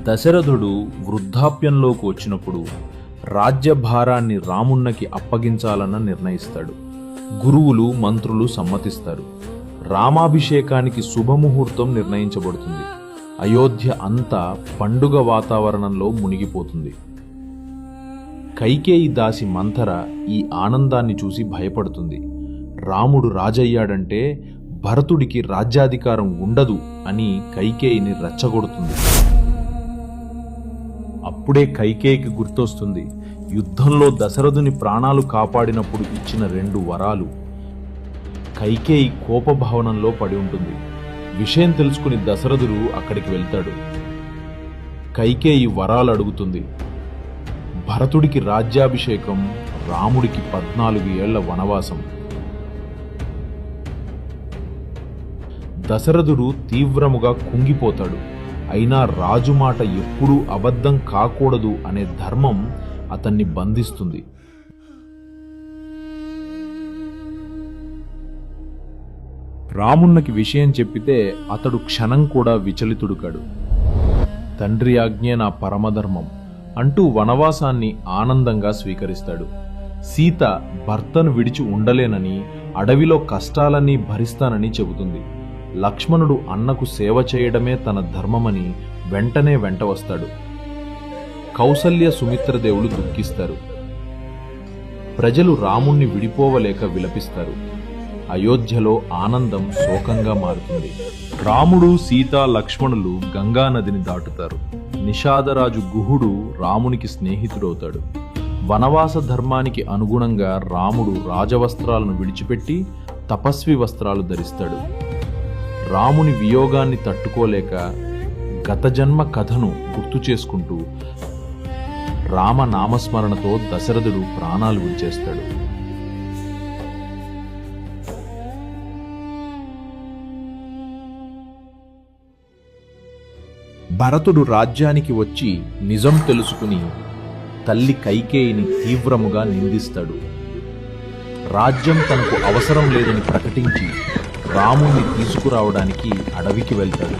దశరథుడు వృద్ధాప్యంలోకి వచ్చినప్పుడు రాజ్యభారాన్ని రామున్నకి అప్పగించాలన్న నిర్ణయిస్తాడు. గురువులు మంత్రులు సమ్మతిస్తారు. రామాభిషేకానికి శుభముహూర్తం నిర్ణయించబడుతుంది. అయోధ్య అంతా పండుగ వాతావరణంలో మునిగిపోతుంది. కైకేయి దాసి మంథర ఈ ఆనందాన్ని చూసి భయపడుతుంది. రాముడు రాజయ్యాడంటే భరతుడికి రాజ్యాధికారం ఉండదు అని కైకేయిని రెచ్చగొడుతుంది. అప్పుడే కైకేయికి గుర్తొస్తుంది యుద్ధంలో దశరథుని ప్రాణాలు కాపాడినప్పుడు ఇచ్చిన 2 వరాలు. కైకేయి కోపభవనంలో పడి ఉంటుంది. విషయం తెలుసుకుని దశరథుడు అక్కడికి వెళ్తాడు. కైకేయి వరాలు అడుగుతుంది. భరతుడికి రాజ్యాభిషేకం, రాముడికి 14 ఏళ్ల వనవాసం. దశరథుడు తీవ్రముగా కుంగిపోతాడు. అయినా రాజు మాట ఎప్పుడూ అబద్ధం కాకూడదు అనే ధర్మం అతన్ని బంధిస్తుంది. రామున్నకి విషయం చెప్పితే అతడు క్షణం కూడా విచలితుడుకాడు. తండ్రి ఆజ్ఞే నా పరమధర్మం అంటూ వనవాసాన్ని ఆనందంగా స్వీకరిస్తాడు. సీత భర్తను విడిచి ఉండలేనని, అడవిలో కష్టాలన్నీ భరిస్తానని చెబుతుంది. లక్ష్మణుడు అన్నకు సేవ చేయడమే తన ధర్మమని వెంటనే వెంట వస్తాడు. కౌసల్య సుమిత్రదేవులు దుఃఖిస్తారు. ప్రజలు రాముణ్ణి విడిపోవలేక విలపిస్తారు. అయోధ్యలో ఆనందం శోకంగా మారుతుంది. రాముడు, సీత, లక్ష్మణులు గంగానదిని దాటుతారు. నిషాదరాజు గుహుడు రామునికి స్నేహితుడవుతాడు. వనవాస ధర్మానికి అనుగుణంగా రాముడు రాజవస్త్రాలను విడిచిపెట్టి తపస్వి వస్త్రాలు ధరిస్తాడు. రాముని వియోగాన్ని తట్టుకోలేక గత జన్మ కథను గుర్తు చేసుకుంటూ రామనామస్మరణతో దశరథుడు ప్రాణాలు విడిచేస్తాడు. భరతుడు రాజ్యానికి వచ్చి నిజం తెలుసుకుని తల్లి కైకేయిని తీవ్రముగా నిందిస్తాడు. రాజ్యం తనకు అవసరం లేదని ప్రకటించి రాముణ్ణి తీసుకురావడానికి అడవికి వెళ్తాడు.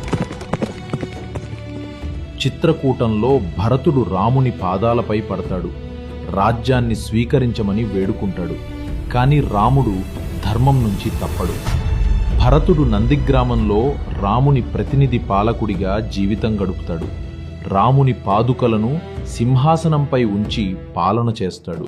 చిత్రకూటంలో భరతుడు రాముని పాదాలపై పడతాడు. రాజ్యాన్ని స్వీకరించమని వేడుకుంటాడు. కాని రాముడు ధర్మం నుంచి తప్పడు. భరతుడు నందిగ్రామంలో రాముని ప్రతినిధి పాలకుడిగా జీవితం గడుపుతాడు. రాముని పాదుకలను సింహాసనంపై ఉంచి పాలన చేస్తాడు.